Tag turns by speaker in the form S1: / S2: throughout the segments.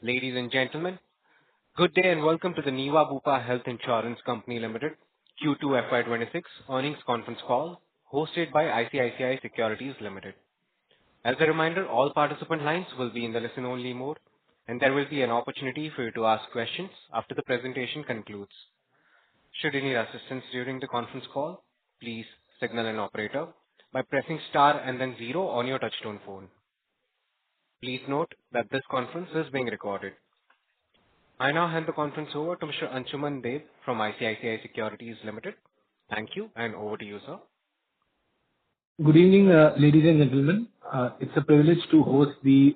S1: Ladies and gentlemen, good day and welcome to the Niva Bupa Health Insurance Company Limited Q2FY26 earnings conference call hosted by ICICI Securities Limited. As a reminder, all participant lines will be in the listen-only mode, and there will be an opportunity for you to ask questions after the presentation concludes. Should you need assistance during the conference call, please signal an operator by pressing star and then zero on your touchtone phone. Please note that this conference is being recorded. I now hand the conference over to Mr. Anshuman Deb from ICICI Securities Limited. Thank you, and over to you, sir.
S2: Good evening, ladies and gentlemen. It's a privilege to host the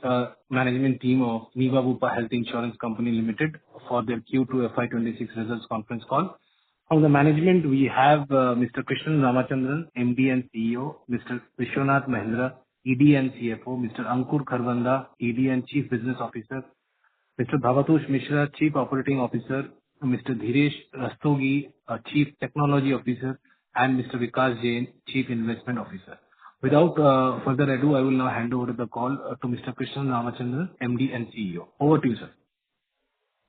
S2: management team of Niva Bupa Health Insurance Company Limited for their Q2 FY26 results conference call. From the management, we have Mr. Krishnan Ramachandran, MD and CEO, Mr. Vishwanath Mahendra, ED and CFO, Mr. Ankur Kharbanda, ED and Chief Business Officer, Mr. Bhavatosh Mishra, Chief Operating Officer, Mr. Dhiresh Rastogi, Chief Technology Officer, and Mr. Vikas Jain, Chief Investment Officer. Without further ado, I will now hand over the call to Mr. Krishnan Ramachandran, MD and CEO. Over to you, sir.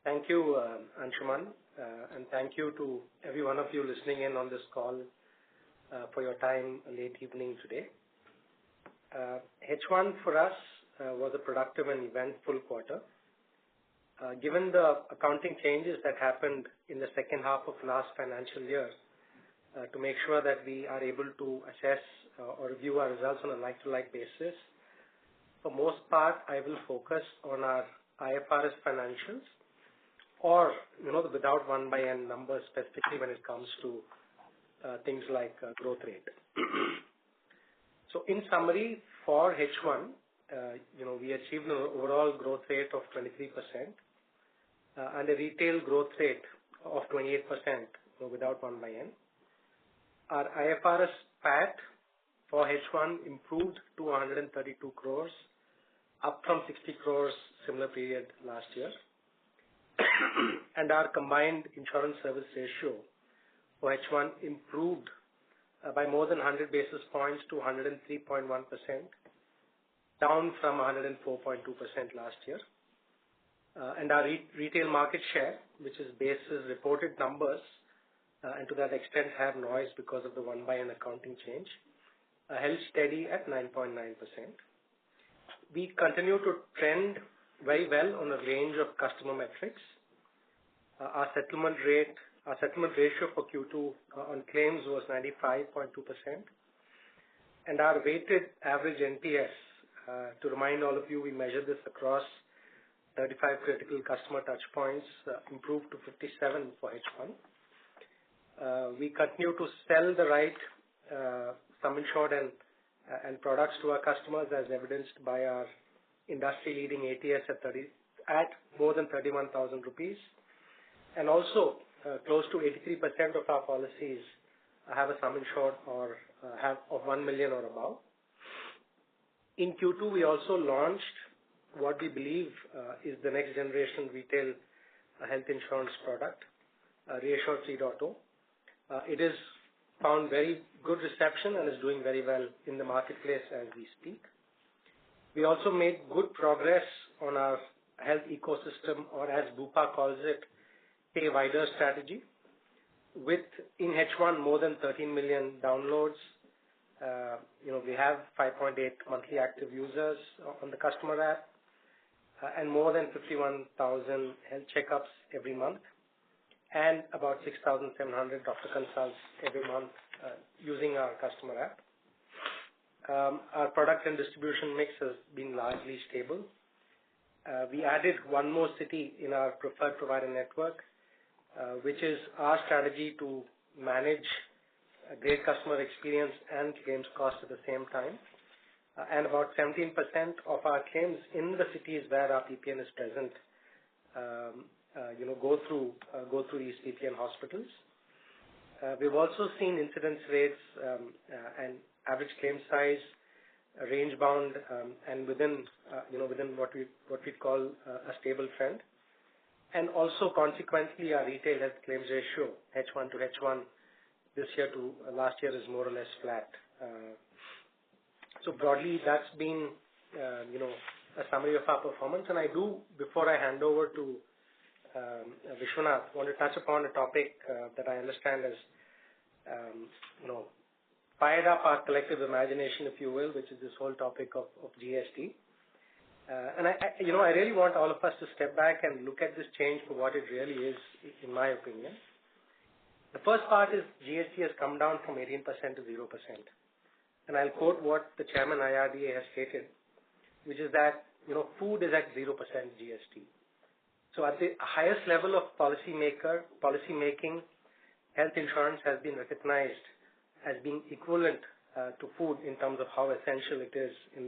S3: Thank you, Anshuman, and thank you to every one of you listening in on this call for your time late evening today. H1 for us was a productive and eventful quarter. Given the accounting changes that happened in the second half of last financial year, to make sure that we are able to assess or review our results on a like-to-like basis, for most part, I will focus on our IFRS financials or, the without 1/n numbers, specifically when it comes to things like growth rate. So in summary, for H1, we achieved an overall growth rate of 23% and a retail growth rate of 28% without 1/n. Our IFRS PAT for H1 improved to 132 crores, up from 60 crores similar period last year. And our combined insurance service ratio for H1 improved by more than 100 basis points to 103.1%, down from 104.2% last year. And our retail market share, which is basis reported numbers, and to that extent have noise because of the 1/n accounting change, held steady at 9.9%. We continue to trend very well on a range of customer metrics. Our settlement ratio for Q2 on claims was 95.2%, and our weighted average NPS, to remind all of you, we measure this across 35 critical customer touch points, improved to 57 for H1. We continue to sell the right sum insured and products to our customers, as evidenced by our industry-leading ATS at more than 31,000 rupees, and also close to 83% of our policies have a sum insured or have of 1 million or above. In Q2, we also launched what we believe is the next generation retail health insurance product, Reassure 3.0. It is found very good reception and is doing very well in the marketplace as we speak. We also made good progress on our health ecosystem, or as Bupa calls it, pay wider strategy, with in H1 more than 13 million downloads. We have 5.8 monthly active users on the customer app, and more than 51,000 health checkups every month, and about 6,700 doctor consults every month using our customer app. Our product and distribution mix has been largely stable. We added one more city in our preferred provider network, which is our strategy to manage a great customer experience and claims cost at the same time. And about 17% of our claims in the cities where our PPN is present, go through these PPN hospitals. We've also seen incidence rates and average claim size range bound and within what we call a stable trend. And also consequently, our retail health claims ratio H1 to H1 this year to last year is more or less flat. So broadly, that's been a summary of our performance. And I do, before I hand over to Vishwanath, want to touch upon a topic that I understand has, fired up our collective imagination, if you will, which is this whole topic of GST. And I really want all of us to step back and look at this change for what it really is, in my opinion. The first part is GST has come down from 18% to 0%. And I'll quote what the chairman IRDA has stated, which is that, food is at 0% GST. So at the highest level of policy making, health insurance has been recognized as being equivalent to food in terms of how essential it is in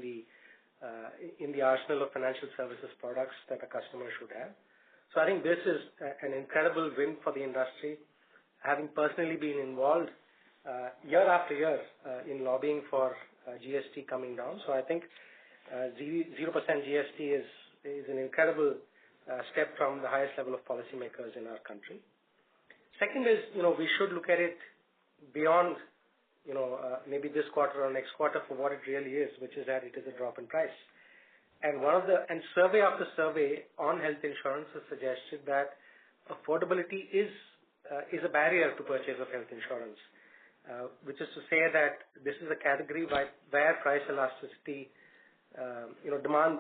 S3: the arsenal of financial services products that a customer should have. So I think this is an incredible win for the industry. Having personally been involved year after year in lobbying for GST coming down, so I think 0% GST is an incredible step from the highest level of policymakers in our country. Second is, we should look at it beyond, maybe this quarter or next quarter for what it really is, which is that it is a drop in price. And survey after survey on health insurance has suggested that affordability is a barrier to purchase of health insurance, which is to say that this is a category where price elasticity, demand,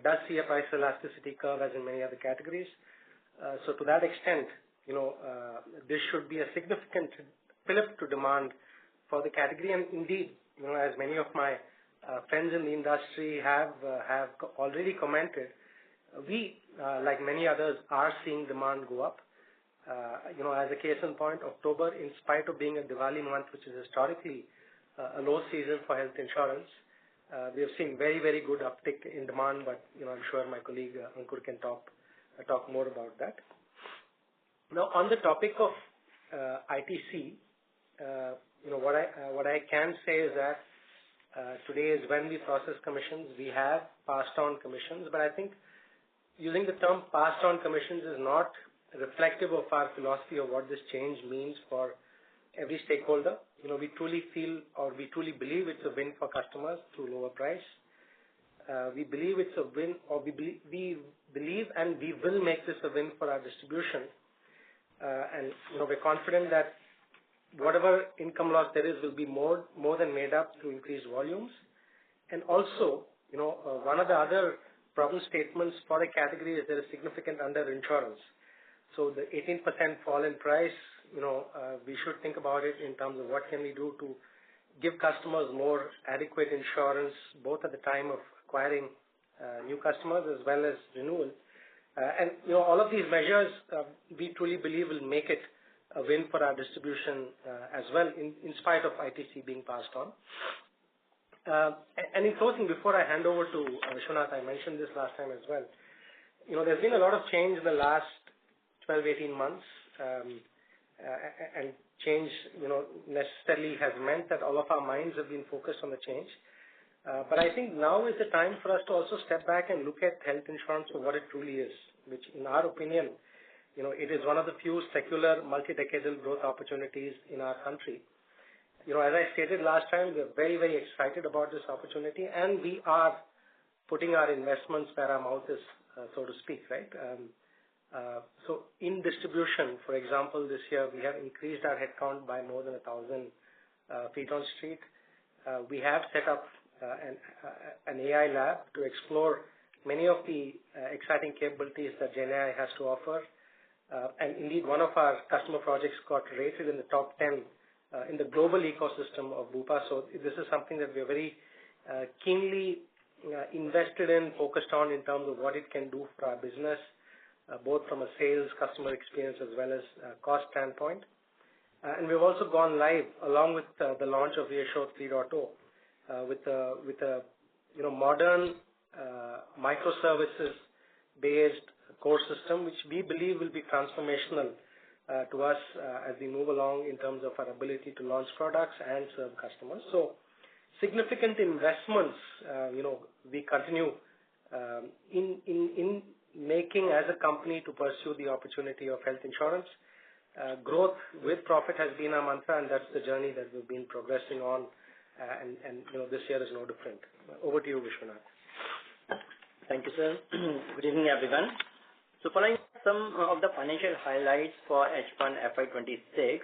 S3: does see a price elasticity curve as in many other categories. So to that extent, this should be a significant fillip to demand for the category. And indeed, as many of my friends in the industry have already commented, we, like many others, are seeing demand go up. As a case in point, October, in spite of being a Diwali month, which is historically a low season for health insurance, we have seen very, very good uptick in demand. But I'm sure my colleague Ankur can talk more about that. Now, on the topic of ITC, what I can say is that today is when we process commissions. We have passed on commissions, but I think using the term passed on commissions is not reflective of our philosophy of what this change means for every stakeholder. We truly feel, or we truly believe it's a win for customers through lower price. We believe it's a win, or we believe and we will make this a win for our distribution. And we're confident that whatever income loss there is will be more than made up through increased volumes. And also, one of the other problem statements for the category is there is significant underinsurance. So the 18% fall in price, we should think about it in terms of what can we do to give customers more adequate insurance, both at the time of acquiring new customers as well as renewal. And all of these measures, we truly believe will make it a win for our distribution as well, in spite of ITC being passed on. And in closing, before I hand over to Vishwanath, I mentioned this last time as well. There's been a lot of change in the last 12, 18 months, and change, necessarily has meant that all of our minds have been focused on the change. But I think now is the time for us to also step back and look at health insurance for what it truly is, which in our opinion, it is one of the few secular multi-decadal growth opportunities in our country. As I stated last time, we're very, very excited about this opportunity, and we are putting our investments where our mouth is, so to speak, right? So in distribution, for example, this year we have increased our headcount by more than 1,000 feet on street. We have set up an AI lab to explore many of the exciting capabilities that GenAI has to offer. And indeed, one of our customer projects got rated in the top 10 in the global ecosystem of Bupa. So this is something that we are very keenly invested in, focused on in terms of what it can do for our business, both from a sales, customer experience, as well as cost standpoint. And we've also gone live along with the launch of Reassure 3.0 with a modern microservices-based core system, which we believe will be transformational to us as we move along in terms of our ability to launch products and serve customers. So significant investments, we continue in making as a company to pursue the opportunity of health insurance. Growth with profit has been our mantra, and that's the journey that we've been progressing on. And this year is no different. Over to you, Vishwanath.
S4: Thank you, sir. Good evening, everyone. So following some of the financial highlights for H1 FY26,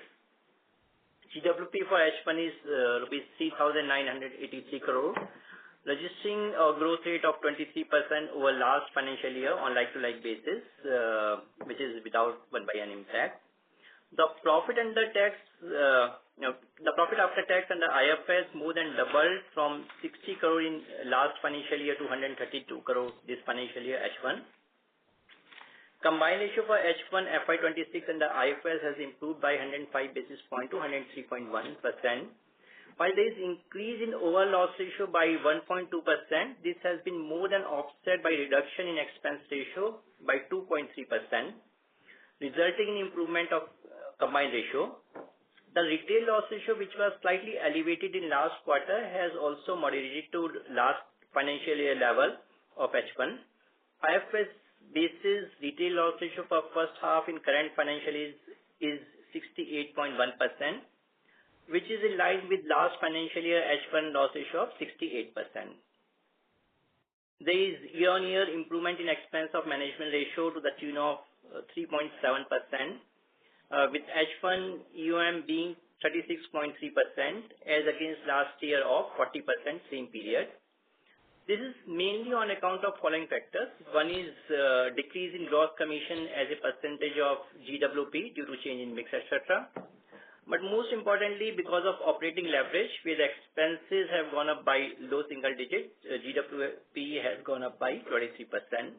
S4: GWP for H1 is rupees 3,983 crore, registering a growth rate of 23% over last financial year on like-to-like basis, which is without 1/n impact. The profit under tax, the profit after tax under IFRS more than doubled from 60 crore in last financial year to 132 crore this financial year H1. Combined ratio for H1 FY26 under IFRS has improved by 105 basis point to 103.1%. While there is increase in overall loss ratio by 1.2%, this has been more than offset by reduction in expense ratio by 2.3%, resulting in improvement of combined ratio. The retail loss ratio, which was slightly elevated in last quarter, has also moderated to last financial year level of H1. IFRS basis retail loss ratio for first half in current financial is 68.1%, which is in line with last financial year H1 loss ratio of 68%. There is year-on-year improvement in expense of management ratio to the tune of 3.7%, with H1 EOM being 36.3% as against last year of 40% same period. This is mainly on account of following factors. One is decrease in gross commission as a percentage of GWP due to change in mix, etc. But most importantly, because of operating leverage, where the expenses have gone up by low single digit, GWP has gone up by 23%.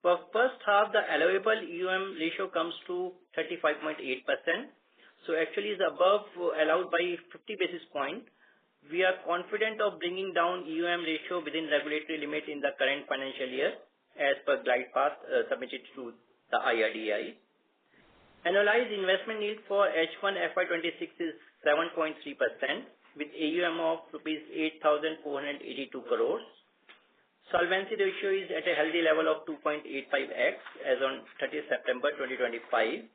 S4: For first half, the allowable EOM ratio comes to 35.8%. So actually is above allowed by 50 basis point. We are confident of bringing down EOM ratio within regulatory limit in the current financial year as per glide path submitted to the IRDAI. Annualized investment yield for H1 FY26 is 7.3% with AUM of rupees 8,482 crores. Solvency ratio is at a healthy level of 2.85x as on 30th September 2025.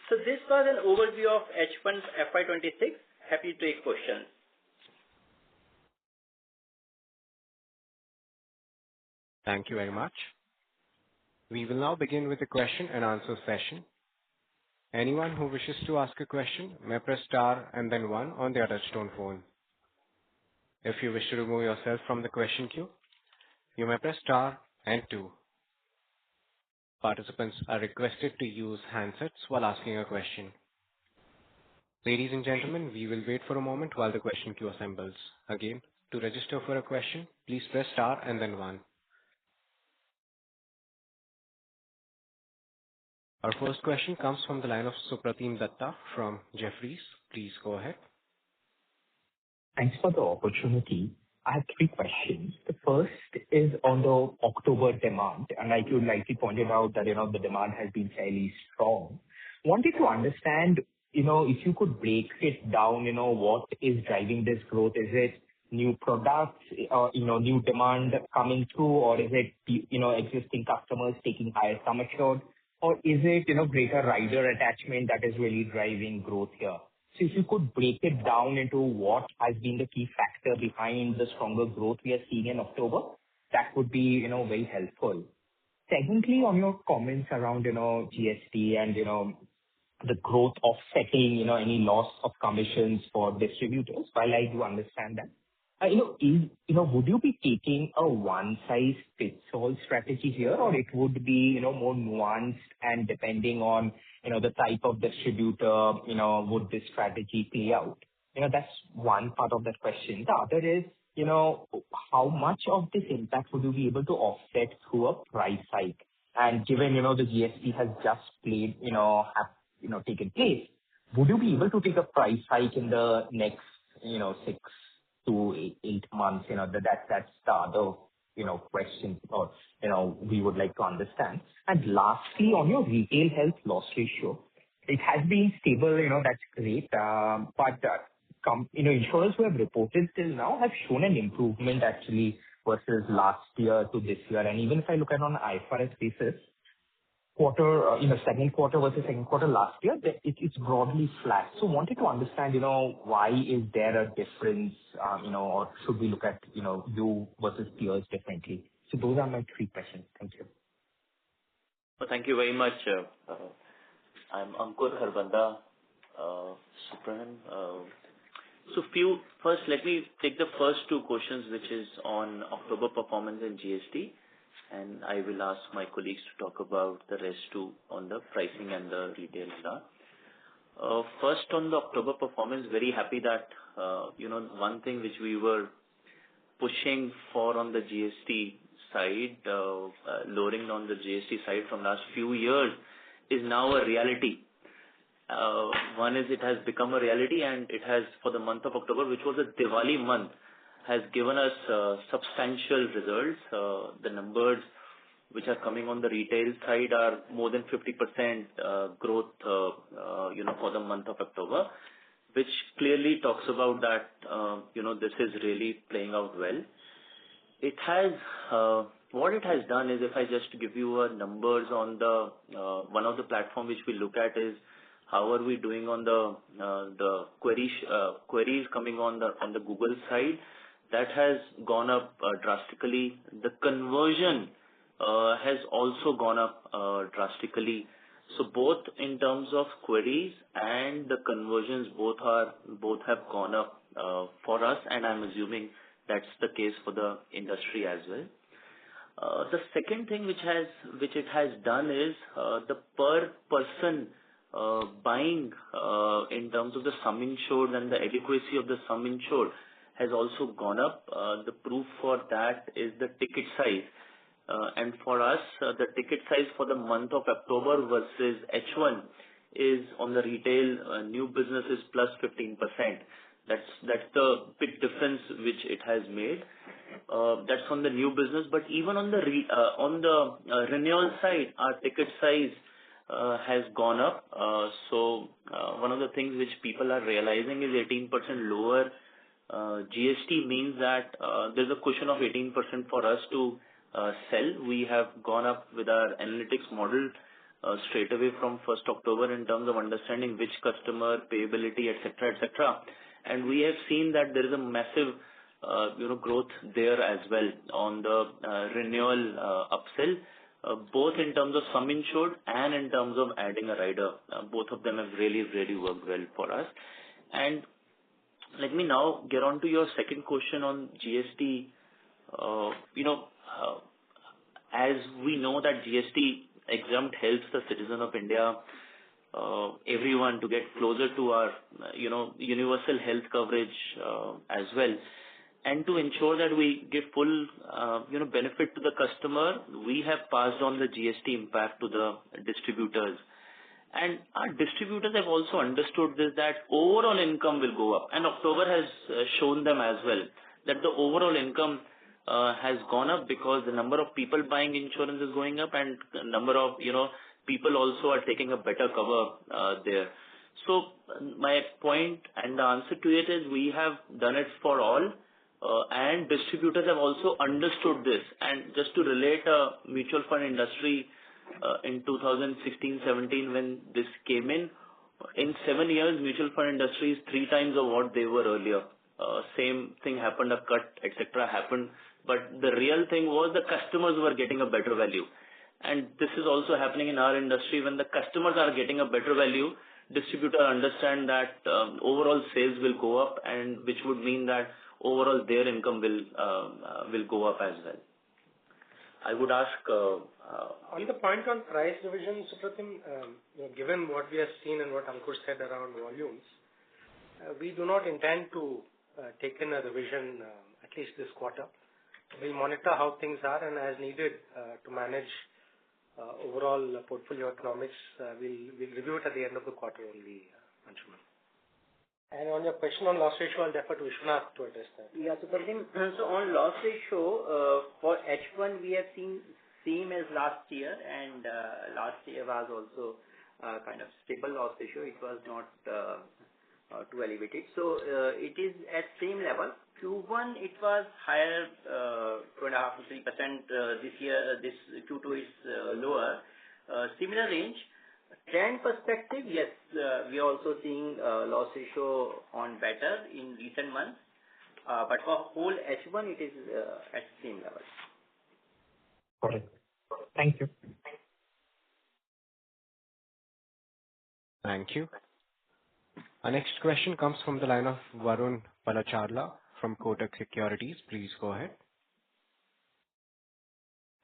S4: So this was an overview of H1 FY26. Happy to take questions.
S1: Thank you very much. We will now begin with the question and answer session. Anyone who wishes to ask a question may press star and then one on their touchtone phone. If you wish to remove yourself from the question queue, you may press star and two. Participants are requested to use handsets while asking a question. Ladies and gentlemen, we will wait for a moment while the question queue assembles. Again, to register for a question, please press star and then one. Our first question comes from the line of Supratim Datta from Jefferies. Please go ahead.
S5: Thanks for the opportunity. I have three questions. The first is on the October demand, and like you rightly pointed out that, the demand has been fairly strong. Wanted to understand, if you could break it down, what is driving this growth? Is it new products, new demand coming through, or is it, existing customers taking higher sum assured, or is it, greater rider attachment that is really driving growth here? So if you could break it down into what has been the key factor behind the stronger growth we are seeing in October, that would be, very helpful. Secondly, on your comments around, GST and, the growth offsetting, any loss of commissions for distributors, while I do understand that, would you be taking a one-size-fits-all strategy here, or it would be, more nuanced and depending on, the type of distributor, would this strategy play out? That's one part of that question. The other is, how much of this impact would you be able to offset through a price hike? And given, the GST has just taken place, would you be able to take a price hike in the next, 6 to 8 months? That's the other, question or, we would like to understand. And lastly, on your retail health loss ratio, it has been stable, that's great. But insurers who have reported till now have shown an improvement actually versus last year to this year. And even if I look at on IFRS basis, quarter, second quarter versus second quarter last year, it's broadly flat. So wanted to understand, why is there a difference, or should we look at, you versus peers differently? So those are my three questions. Thank you.
S6: Well, thank you very much. I'm Ankur Harbanda, Supreme. First, let me take the first two questions, which is on October performance and GST, and I will ask my colleagues to talk about the rest two on the pricing and the retail data. First, on the October performance, very happy that, one thing which we were pushing for on the GST side, lowering on the GST side from last few years, is now a reality. One is it has become a reality, and it has, for the month of October, which was a Diwali month, has given us substantial results. The numbers which are coming on the retail side are more than 50% growth, for the month of October, which clearly talks about that, this is really playing out well. It has, what it has done is, if I just give you numbers on the one of the platform which we look at is how are we doing on the queries coming on the Google side. That has gone up drastically. The conversion has also gone up drastically. So both in terms of queries and the conversions, both have gone up for us, and I'm assuming that's the case for the industry as well. The second thing which it has done is the per person buying in terms of the sum insured and the adequacy of the sum insured has also gone up. The proof for that is the ticket size. And for us, the ticket size for the month of October versus H1 is on the retail new business is plus 15%. That's the big difference which it has made. That's on the new business, but even on the renewal side, our ticket size has gone up. So one of the things which people are realizing is 18% lower GST means that there's a cushion of 18% for us to sell. We have gone up with our analytics model straight away from 1st October in terms of understanding which customer, payability, etc. And we have seen that there is a massive growth there as well on the renewal upsell, both in terms of sum insured and in terms of adding a rider. Both of them have really worked well for us. And let me now get on to your second question on GST. As we know that GST exempt helps the citizen of India, everyone to get closer to our, universal health coverage as well. And to ensure that we give full, benefit to the customer, we have passed on the GST impact to the distributors. And our distributors have also understood this, that overall income will go up. And October has shown them as well that the overall income has gone up because the number of people buying insurance is going up, and the number of, people also are taking a better cover there. So my point and the answer to it is we have done it for all, and distributors have also understood this. And just to relate mutual fund industry in 2016-17 when this came in 7 years, mutual fund industry is 3 times of what they were earlier. Same thing happened, a cut, etc. happened, but the real thing was the customers were getting a better value. And this is also happening in our industry. When the customers are getting a better value, distributors understand that overall sales will go up, and which would mean that overall their income will go up as well. I would ask
S3: on the point on price revision, Supratim, given what we have seen and what Ankur said around volumes, we do not intend to take in a revision at least this quarter. We'll monitor how things are, and as needed to manage overall portfolio economics, we'll review it at the end of the quarter only, Anshuman. And on your question on loss ratio, I'll defer to Vishwanath to address that.
S4: Yeah, Supratim. So on loss ratio, for H1 we have seen same as last year, and last year was also kind of stable loss ratio. It was not too elevated. So it is at same level. Q1 it was higher, 2.5 to 3%. This year, this Q2 is lower. Similar range. Trend perspective, yes, we are also seeing loss ratio on better in recent months. But for whole H1, it is at same level.
S5: Got it. Thank you.
S1: Thank you. Our next question comes from the line of Varun Palacharla from Kotak Securities. Please go ahead.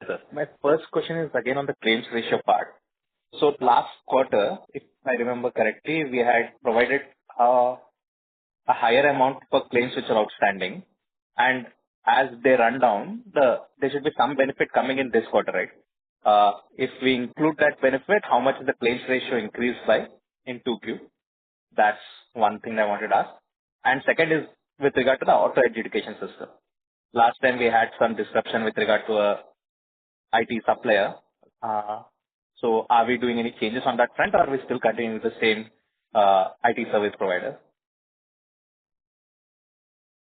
S7: Sir, my first question is again on the claims ratio part. So last quarter, if I remember correctly, we had provided a higher amount for claims which are outstanding, and as they run down, there should be some benefit coming in this quarter, right? If we include that benefit, how much is the claims ratio increased by in 2Q? That's one thing I wanted to ask. And second is with regard to the auto adjudication system. Last time we had some disruption with regard to a IT supplier. So are we doing any changes on that front, or are we still continuing with the same IT service provider?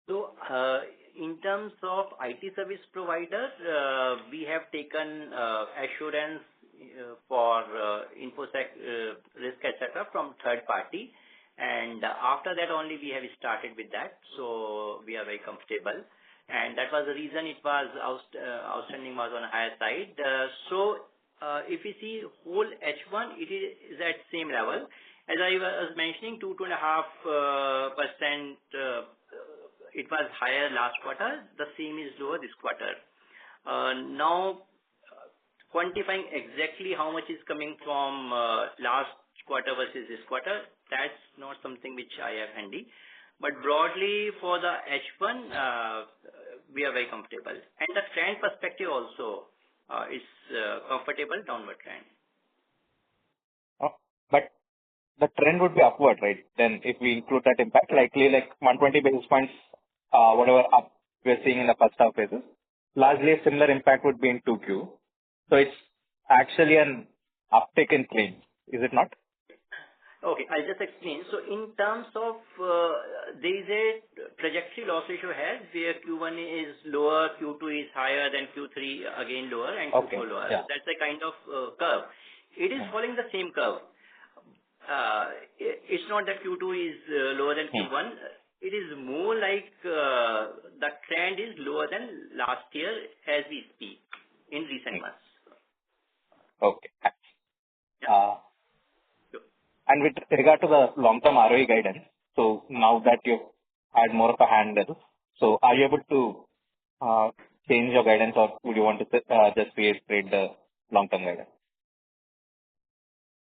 S4: So, in terms of IT service provider, we have taken assurance for infosec risk, etc., from third party, and after that only we have started with that. So we are very comfortable, and that was the reason it was outstanding was on a higher side. So if we see whole H1, it is at same level. As I was mentioning, 2.5%. It was higher last quarter. The same is lower this quarter. Now, quantifying exactly how much is coming from last quarter versus this quarter, that's not something which I have handy. But broadly, for the H1, we are very comfortable. And the trend perspective also is comfortable downward trend.
S7: Oh, but the trend would be upward, right? Then if we include that impact, likely like 120 basis points, whatever up we're seeing in the first half phases, largely a similar impact would be in 2Q. So it's actually an uptick in claims, is it not?
S4: Okay, I'll just explain. So in terms of, there is a trajectory loss ratio has where Q1 is lower, Q2 is higher, then Q3 again lower, and Q4 lower.
S7: Yeah.
S4: That's a kind of curve. It is following the same curve. It's not that Q2 is lower than Q1. It is more like the trend is lower than last year as we speak in recent months.
S7: Okay.
S4: Yeah.
S7: And with regard to the long-term ROE guidance, so now that you've had more of a handle, so are you able to change your guidance, or would you want to just reiterate the long-term guidance?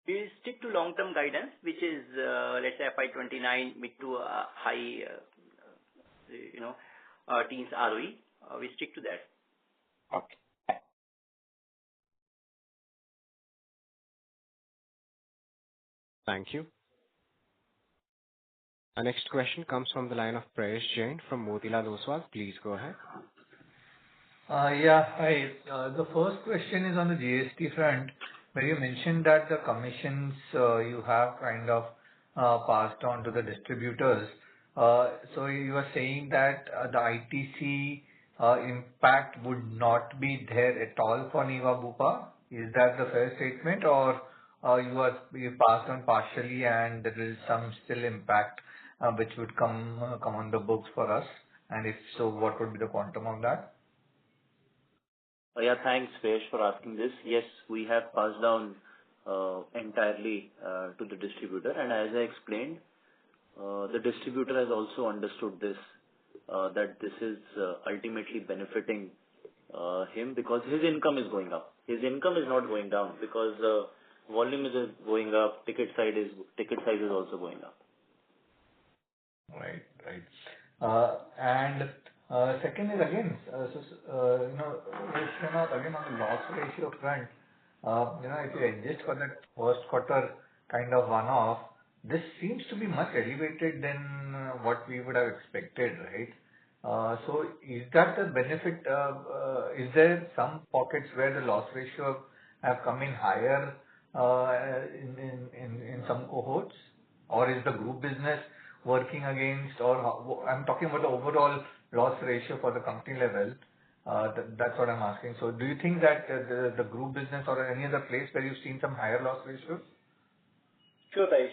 S4: We stick to long-term guidance, which is, let's say, FY29 mid to high, teens ROE. We stick to that.
S7: Okay.
S1: Thank you. Our next question comes from the line of Prayesh Jain from Motilal Oswal. Please go ahead.
S8: Yeah, hi. The first question is on the GST front, where you mentioned that the commissions you have kind of passed on to the distributors. So you are saying that the ITC impact would not be there at all for Niva Bupa. Is that the fair statement, or you passed on partially and there is some still impact which would come on the books for us? And if so, what would be the quantum of that?
S6: Yeah, thanks, Vesh, for asking this. Yes, we have passed down entirely to the distributor, and as I explained, the distributor has also understood this, that this is ultimately benefiting him because his income is going up. His income is not going down because volume is going up, ticket size is also going up.
S8: Right. And second is again, again on the loss ratio front, if you adjust for that first quarter kind of one-off, this seems to be much elevated than what we would have expected, right? So is that the benefit? Is there some pockets where the loss ratio have come in higher in some cohorts, or is the group business working against, or I'm talking about the overall loss ratio for the company level. That's what I'm asking. So do you think that the group business or any other place where you've seen some higher loss ratios?
S4: Sure, guys.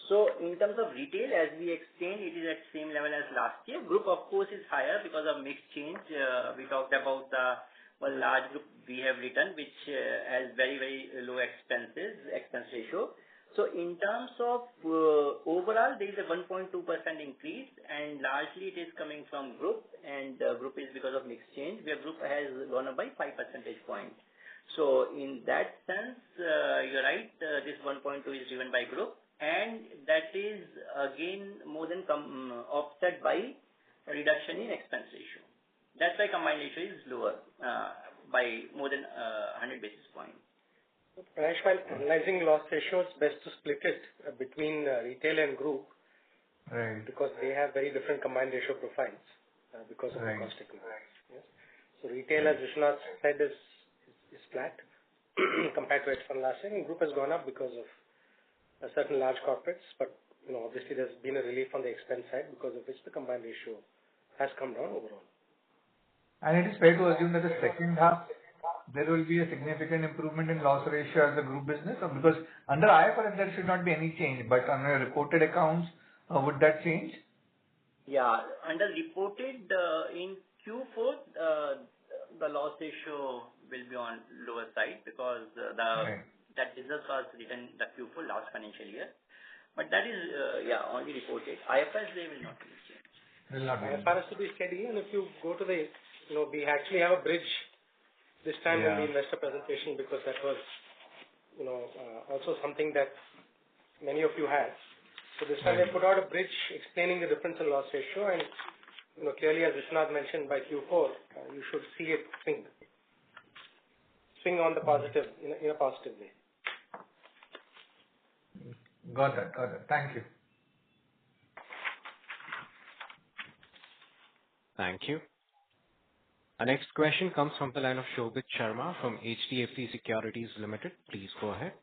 S4: So in terms of retail, as we explained, it is at same level as last year. Group, of course, is higher because of mix change. We talked about the one large group we have written, which has very, very low expense ratio. So in terms of overall, there is a 1.2% increase, and largely it is coming from group, and group is because of mix change, where group has gone up by 5 percentage points. So in that sense, you're right, this 1.2 is driven by group, and that is again more than offset by a reduction in expense ratio. That's why combined ratio is lower by more than 100 basis points.
S3: Prayesh, while analyzing loss ratios, best to split it between retail and group,
S8: Right.
S3: because they have very different combined ratio profiles because of
S8: Right.
S3: the cost economics. Yes. So retail, as Vishwanath said, is flat compared to H1 last year, and group has gone up because of certain large corporates. But obviously, there's been a relief on the expense side, because of which the combined ratio has come down overall.
S8: And it is fair to assume that the second half, there will be a significant improvement in loss ratio as a group business, or because under IFRS there should not be any change, but on your reported accounts, would that change?
S4: Yeah, under reported in Q4, the loss ratio will be on lower side because that business was written the Q4 last financial year. But that is only reported. IFRS they will not be changed.
S8: Will not be.
S3: IFRS to be steady, and if you go to the we actually have a bridge this time in the investor presentation, because that was also something that many of you had. So this time they put out a bridge explaining the difference in loss ratio, and clearly, as Vishwanath mentioned, by Q4 you should see it swing on the positive in a positive way.
S8: Got that. Thank you.
S1: Thank you. Our next question comes from the line of Shobhit Sharma from HDFC Securities Limited. Please go ahead.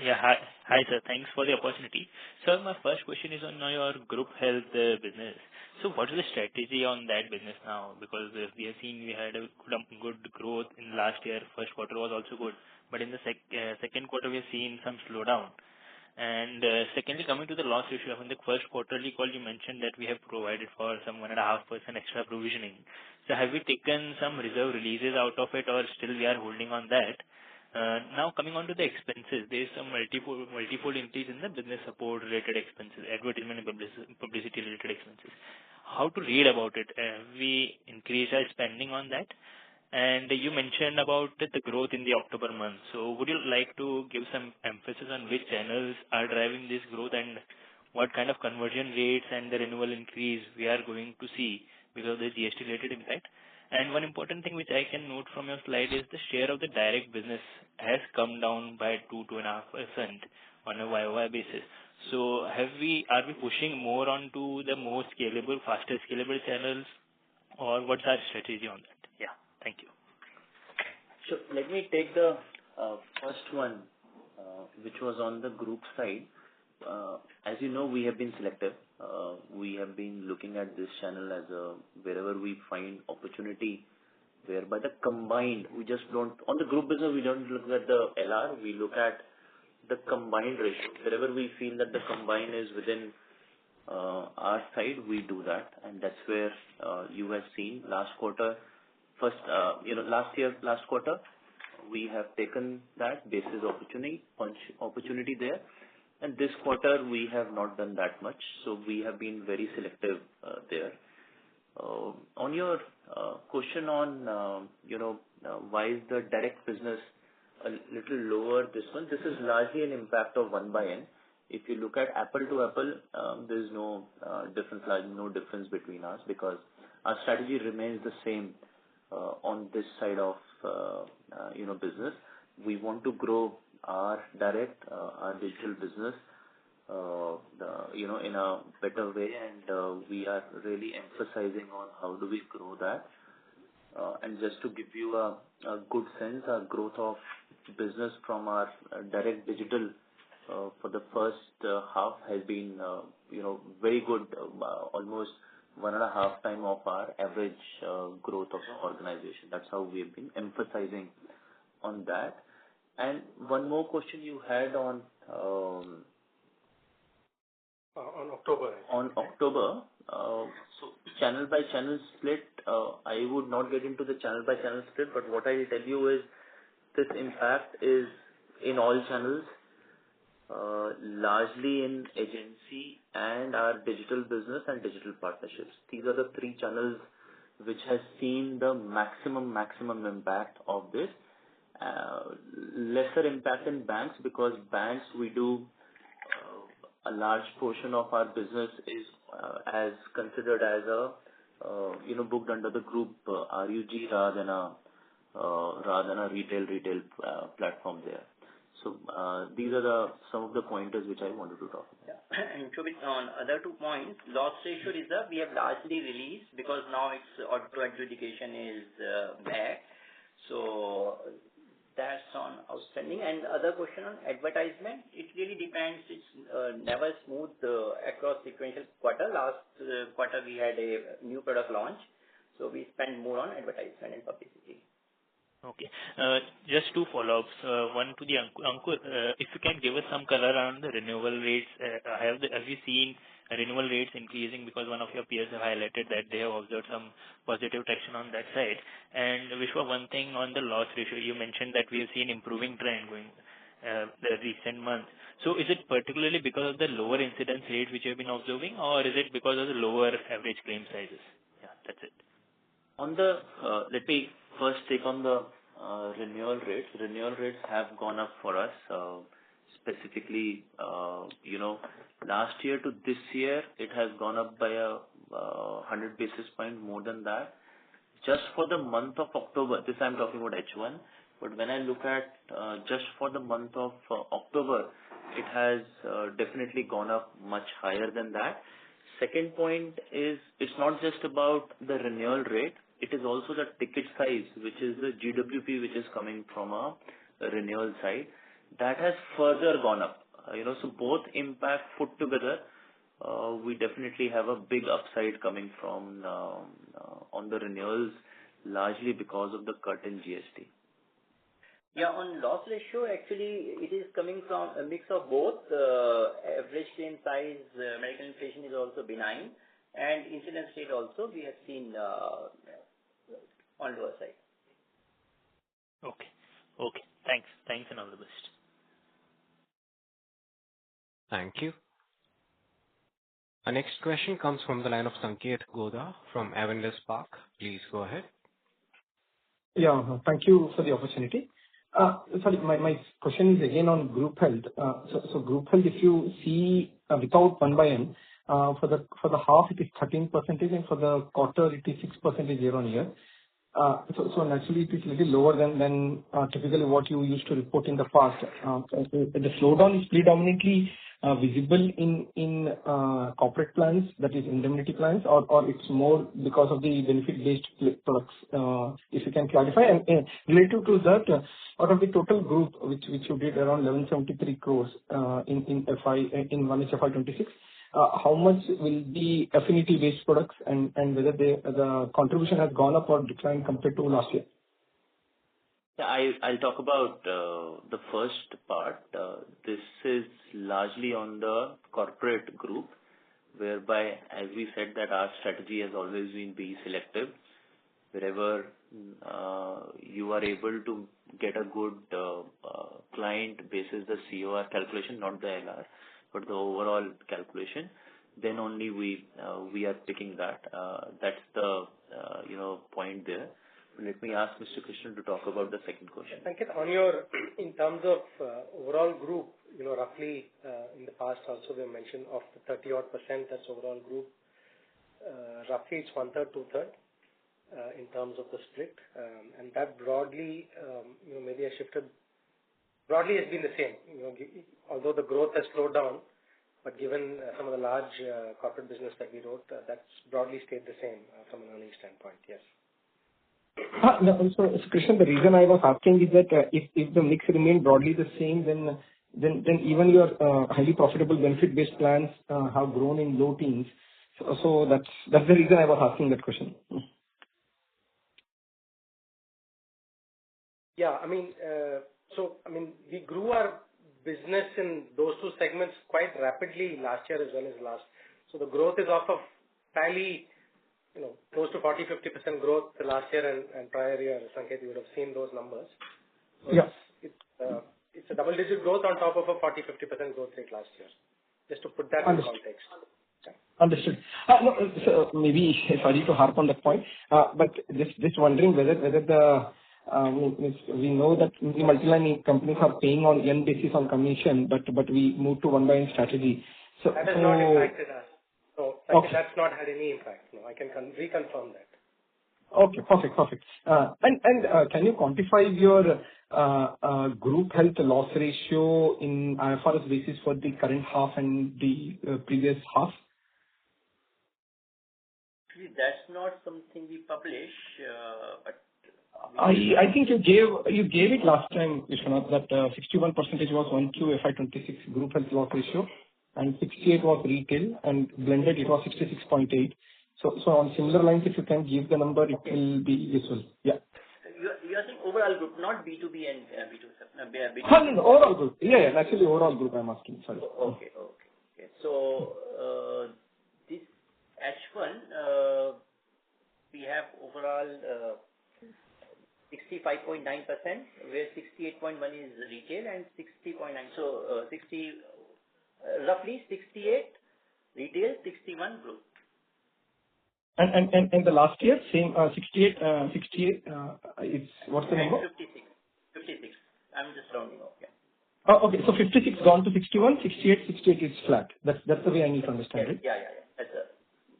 S9: Yeah. Hi, sir. Thanks for the opportunity. Sir, my first question is on your group health business. So what is the strategy on that business now? Because we have seen we had a good growth in last year. First quarter was also good, but in the second quarter we have seen some slowdown. And secondly, coming to the loss ratio, in the first quarterly call you mentioned that we have provided for some 1.5% extra provisioning. So have we taken some reserve releases out of it, or still we are holding on that? Now coming on to the expenses, there is some multiple increase in the business support related expenses, advertisement and publicity related expenses. How to read about it? We increase our spending on that, and you mentioned about the growth in the October month. So would you like to give some emphasis on which channels are driving this growth, and what kind of conversion rates and the renewal increase we are going to see because of the GST related impact? And one important thing which I can note from your slide is the share of the direct business has come down by 2.5% on a YOY basis. So are we pushing more onto the more scalable, faster scalable channels, or what's our strategy on that? Yeah, thank you.
S6: So let me take the first one, which was on the group side. As you know, we have been selective. We have been looking at this channel as wherever we find opportunity, whereby the combined, we just don't, on the group business, we don't look at the LR, we look at the combined ratio. Wherever we feel that the combined is within our side, we do that. And that's where you have seen last quarter, last quarter, we have taken that basis opportunity there. And this quarter, we have not done that much. So we have been very selective there. On your question on, why is the direct business a little lower this one? This is largely an impact of 1/n. If you look at apple to apple, there is no difference between us, because our strategy remains the same on this side of business. We want to grow our direct, our digital business, in a better way, and we are really emphasizing on how do we grow that. And just to give you a good sense, our growth of business from our direct digital for the first half has been, very good, almost 1.5 time of our average growth of the organization. That's how we've been emphasizing on that. And one more question you had on
S3: October.
S6: On October. So channel by channel split, I would not get into the channel by channel split, but what I will tell you is this impact is in all channels, largely in agency and our digital business and digital partnerships. These are the three channels which has seen the maximum impact of this. Lesser impact in banks, because banks we do a large portion of our business is as considered as a booked under the group RUG rather than a retail platform there. So these are some of the pointers which I wanted to talk about.
S4: Yeah. And to be on other 2 points, loss ratio reserve we have largely released because now its auto adjudication is back. So that's on outstanding. And other question on advertisement, it really depends. It's never smooth across sequential quarter. Last quarter we had a new product launch, so we spend more on advertisement and publicity.
S9: Okay. Just 2 follow-ups. One to the Ankur. If you can give us some color on the renewal rates. Have you seen renewal rates increasing, because one of your peers have highlighted that they have observed some positive traction on that side. And Vishwa, one thing on the loss ratio, you mentioned that we have seen improving trend going the recent months. So is it particularly because of the lower incidence rate which you have been observing, or is it because of the lower average claim sizes? Yeah, that's it.
S6: On the let me first take on the renewal rates. Renewal rates have gone up for us. Specifically, last year to this year, it has gone up by 100 basis point more than that. Just for the month of October, this I'm talking about H1, but when I look at just for the month of October, it has definitely gone up much higher than that. Second point is, it's not just about the renewal rate, it is also the ticket size, which is the GWP which is coming from a renewal side. That has further gone up. So both impact put together, we definitely have a big upside coming from on the renewals, largely because of the cut in GST.
S4: Yeah, on loss ratio, actually, it is coming from a mix of both. Average claim size, medical inflation is also benign, and incidence rate also we have seen on lower side.
S9: Okay. Thanks and all the best.
S1: Thank you. Our next question comes from the line of Sanket Godha from Avendus Spark. Please go ahead.
S10: Yeah, thank you for the opportunity. Sorry, my question is again on group health. So group health, if you see without 1/N, for the half it is 13%, and for the quarter it is 6% year-on-year. So naturally it is a little lower than typically what you used to report in the past. The slowdown is predominantly visible in corporate plans, that is indemnity plans, or it's more because of the benefit-based products. If you can clarify. And related to that, out of the total group which you did around 1173 crores in FY 26, how much will be affinity-based products, and whether the contribution has gone up or declined compared to last year?
S6: Yeah, I'll talk about the first part. This is largely on the corporate group, whereby, as we said, that our strategy has always been be selective. Wherever you are able to get a good client basis, the COR calculation, not the LR, but the overall calculation, then only we are picking that. That's the point there. Let me ask Mr. Krishnan to talk about the second question.
S3: Sanket, in terms of overall group, roughly in the past also we mentioned of the 30-odd%, that's overall group. Roughly it's 1/3, 2/3 in terms of the split, and that broadly, maybe has shifted. Broadly has been the same. Although the growth has slowed down, but given some of the large corporate business that we wrote, that's broadly stayed the same from an earnings standpoint. Yes.
S10: No, so Krishnan, the reason I was asking is that if the mix remained broadly the same, then even your highly profitable benefit-based plans have grown in low teens. So that's the reason I was asking that question.
S3: Yeah, we grew our business in those two segments quite rapidly last year as well as last. So the growth is off of fairly, close to 40-50% growth last year and prior year. Sanket, you would have seen those numbers. So
S10: Yeah.
S3: It's a double-digit growth on top of a 40-50% growth rate last year. Just to put that in context.
S10: Understood. No, so maybe sorry to harp on that point, but just wondering whether the we know that the multi-line companies are paying on N basis on commission, but we moved to 1 by N strategy. So
S3: that has not impacted us. So
S10: okay.
S3: That's not had any impact. No, I can reconfirm that.
S10: Okay, perfect. And can you quantify your group health loss ratio in IFRS basis for the current half and the previous half?
S4: Actually, that's not something we publish, but
S10: I think you gave it last time, Vishwanath, that 61% was 1Q FY26 group health loss ratio, and 68 was retail, and blended it was 66.8. So on similar lines, if you can give the number, it will be useful. Yeah.
S4: You are saying overall group, not B2B and B2C.
S10: No, overall group. Yeah, actually overall group I'm asking. Sorry.
S4: Okay. So this H1 we have overall 65.9%, where 68.1 is retail and 60.9. So roughly 68 retail, 61 group.
S10: And the last year, same 68. It's what's the number?
S4: 56. I'm just rounding off. Yeah.
S10: Oh, okay. So 56 gone to 61, 68 is flat. That's the way I need to understand it.
S4: Yeah. That's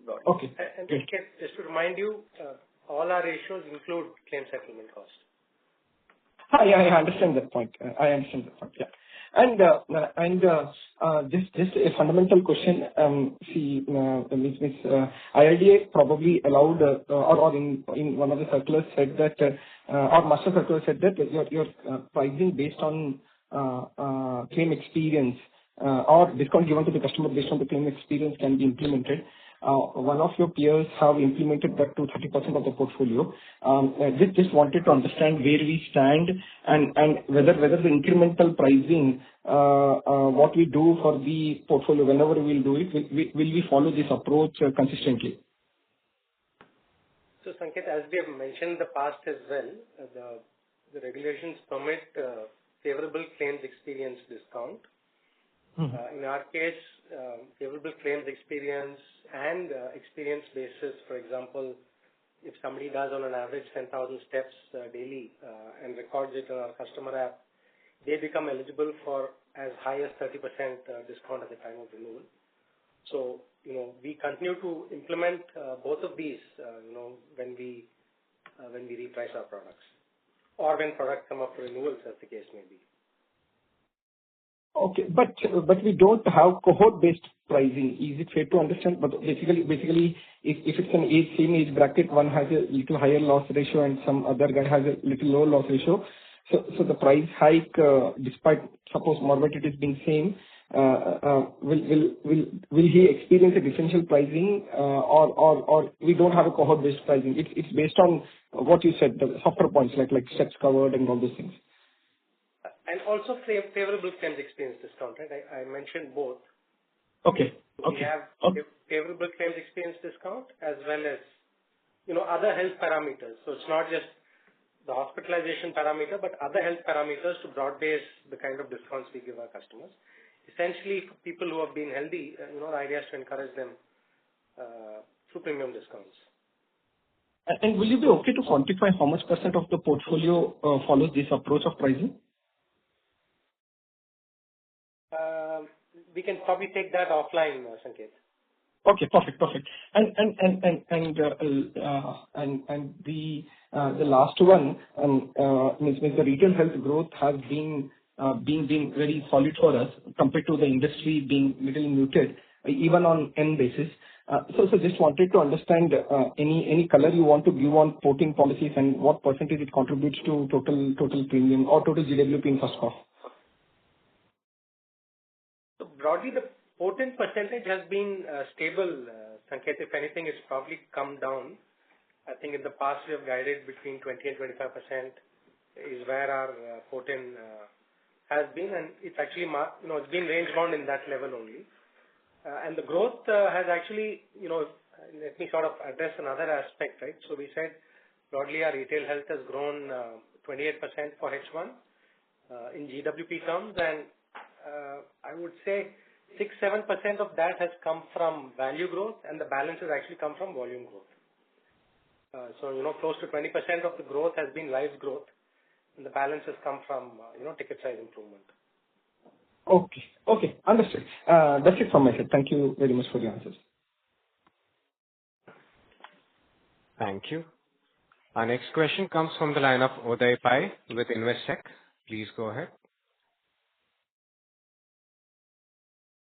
S4: broad.
S10: Okay.
S3: And just to remind you, all our ratios include claim settlement cost.
S10: Yeah, I understand that point. Yeah. And just a fundamental question. See, Ms. IRDA probably allowed or in one of the circulars said that or master circular said that your pricing based on claim experience or discount given to the customer based on the claim experience can be implemented. One of your peers have implemented that to 30% of the portfolio. Just wanted to understand where we stand and whether the incremental pricing, what we do for the portfolio, whenever we will do it, will we follow this approach consistently?
S3: So Sanket, as we have mentioned in the past as well, the regulations permit favorable claims experience discount. Mm-hmm. In our case, favorable claims experience and experience basis, for example, if somebody does on an average 10,000 steps daily and records it on our customer app, they become eligible for as high as 30% discount at the time of renewal. So, we continue to implement both of these, when we reprice our products or when products come up for renewals, as the case may be.
S10: Okay, but we don't have cohort-based pricing. Is it fair to understand? But basically, if it's an same age bracket, one has a little higher loss ratio and some other guy has a little lower loss ratio. So the price hike, despite suppose morbidity is being same, will he experience a differential pricing, or we don't have a cohort-based pricing? It's based on what you said, the softer points like steps covered and all those things.
S3: And also favorable claims experience discount, right? I mentioned both.
S10: Okay.
S3: We have favorable claims experience discount as well as, other health parameters. So it's not just the hospitalization parameter, but other health parameters to broad base the kind of discounts we give our customers. Essentially, for people who have been healthy, the idea is to encourage them through premium discounts.
S10: And will you be okay to quantify how much % of the portfolio follows this approach of pricing?
S3: We can probably take that offline, Sanket.
S10: Okay, perfect. And the last one means the retail health growth has been very solid for us compared to the industry being little muted, even on N basis. So just wanted to understand any color you want to give on porting policies and what percentage it contributes to total premium or total GWP in first half.
S3: So broadly, the Potent percentage has been stable, Sanket. If anything, it's probably come down. I think in the past we have guided between 20 and 25% is where our potent has been, and it's actually it's been range bound in that level only. And the growth has actually, let me sort of address another aspect, right? So we said broadly our retail health has grown 28% for H1 in GWP terms, and I would say 6-7% of that has come from value growth, and the balance has actually come from volume growth. So close to 20% of the growth has been lives growth, and the balance has come from ticket size improvement.
S10: Okay, understood. That's it from my side. Thank you very much for the answers.
S1: Thank you. Our next question comes from the line of Uday Pai with Investec. Please go ahead.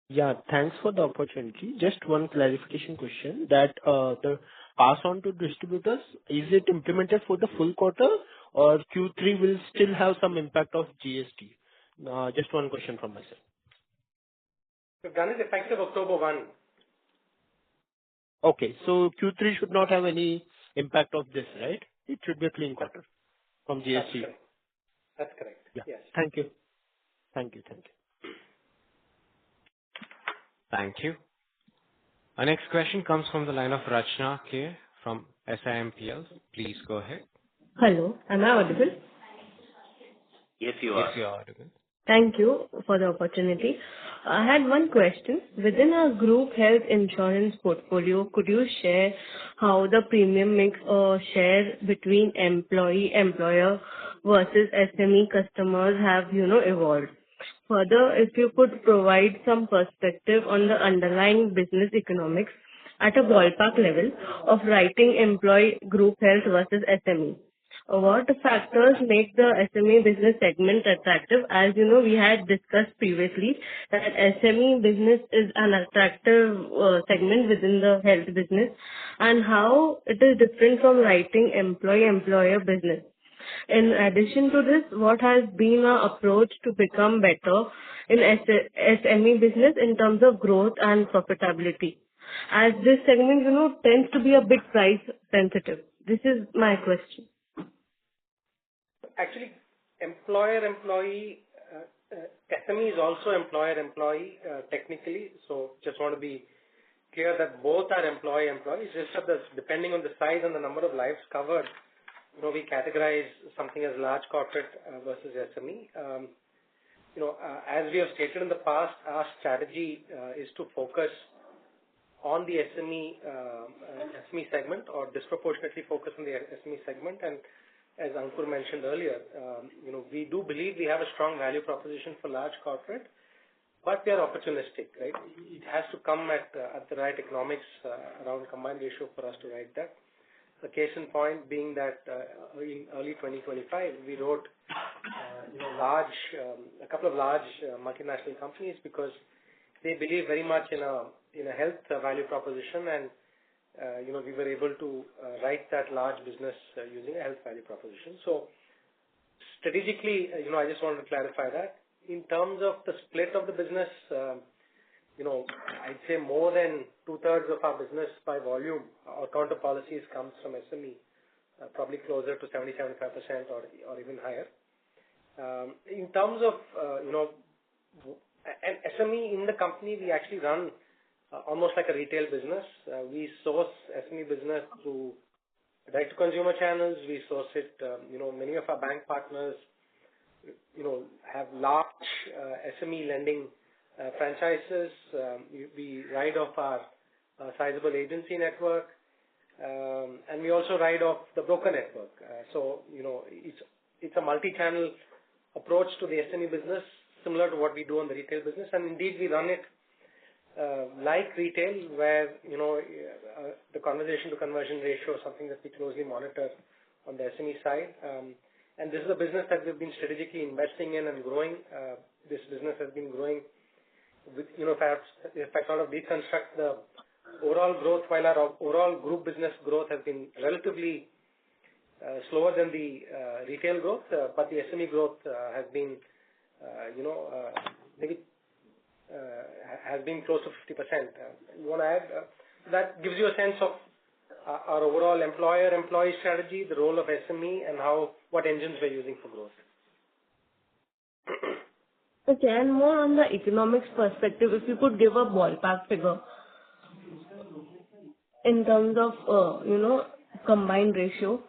S11: Yeah, thanks for the opportunity. Just one clarification question that the pass on to distributors, is it implemented for the full quarter or Q3 will still have some impact of GST? Just one question from myself.
S3: We've done it effective October 1.
S11: Okay, so Q3 should not have any impact of this, right? It should be a clean quarter from GST.
S3: That's correct.
S11: Yeah.
S3: Yes.
S11: Thank you.
S1: Thank you. Our next question comes from the line of Rachna K from SIMPL. Please go ahead.
S12: Hello, am I audible?
S6: Yes, you are.
S1: Yes, you are audible.
S12: Thank you for the opportunity. I had one question. Within our group health insurance portfolio, could you share how the premium mix or share between employer versus SME customers have, evolved? Further, if you could provide some perspective on the underlying business economics at a ballpark level of writing employee group health versus SME. What factors make the SME business segment attractive? As we had discussed previously that SME business is an attractive segment within the health business, and how it is different from writing employer business. In addition to this, what has been our approach to become better in SME business in terms of growth and profitability? As this segment, tends to be a bit price sensitive. This is my question.
S3: Actually, employer-employee, SME is also employer-employee technically. So just want to be clear that both are employee-employee. Just depending on the size and the number of lives covered, we categorize something as large corporate versus SME. As we have stated in the past, our strategy is to focus on the SME segment, or disproportionately focus on the SME segment. And as Ankur mentioned earlier, we do believe we have a strong value proposition for large corporate, but we are opportunistic, right? It has to come at the right economics around combined ratio for us to write that. The case in point being that in early 2025, we wrote a couple of large multinational companies because they believe very much in a health value proposition, and we were able to write that large business using a health value proposition. So strategically, I just wanted to clarify that. In terms of the split of the business, I'd say more than 2/3 of our business by volume or counter policies comes from SME, probably closer to 70-75% or even higher. In terms of an SME in the company, we actually run almost like a retail business. We source SME business through direct-to-consumer channels. We source it. Many of our bank partners, have large SME lending franchises. We ride off our sizable agency network, and we also ride off the broker network. So it's a multi-channel approach to the SME business, similar to what we do on the retail business. And indeed, we run it like retail, where the conversation to conversion ratio is something that we closely monitor on the SME side. And this is a business that we've been strategically investing in and growing. This business has been growing with, if I sort of deconstruct the overall growth, while our overall group business growth has been relatively slower than the retail growth, but the SME growth has been, has been close to 50%. You want to add? That gives you a sense of our overall employer-employee strategy, the role of SME, and what engines we're using for growth.
S12: Okay, and more on the economics perspective, if you could give a ballpark figure in terms of, combined ratio.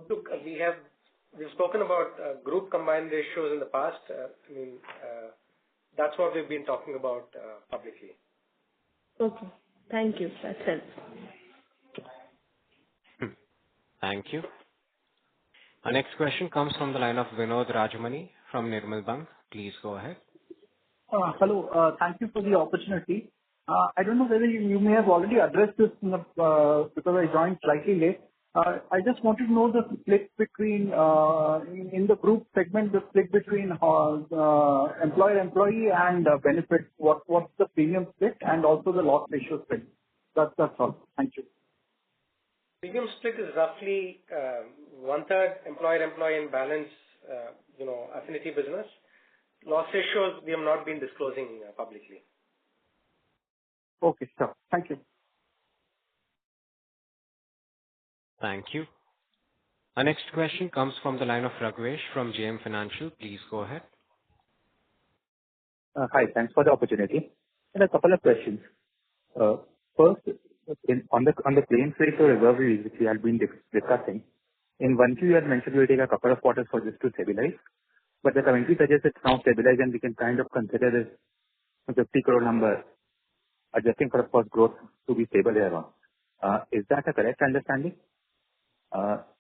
S3: Look, we've spoken about group combined ratios in the past. That's what we've been talking about publicly.
S12: Okay, thank you. That's it.
S1: Thank you. Our next question comes from the line of Vinod Rajamani from Nirmal Bang. Please go ahead.
S13: Hello. Thank you for the opportunity. I don't know whether you may have already addressed this because I joined slightly late. I just wanted to know the split between, in the group segment, the split between employer-employee and benefit. What's the premium split and also the loss ratio split? That's all. Thank you.
S3: Premium split is roughly 1/3 employer-employee in balance, affinity business. Loss ratios we have not been disclosing publicly.
S13: Okay, sure. Thank you.
S1: Thank you. Our next question comes from the line of Raghavesh from JM Financial. Please go ahead.
S7: Hi, thanks for the opportunity. And a couple of questions. First, on the claims ratio reserve release, which we had been discussing, in 1Q you had mentioned you will take a couple of quarters for this to stabilize, but the commentary suggests it's now stabilized and we can kind of consider this 50 crore number, adjusting for, of course, growth to be stable here on. Is that a correct understanding?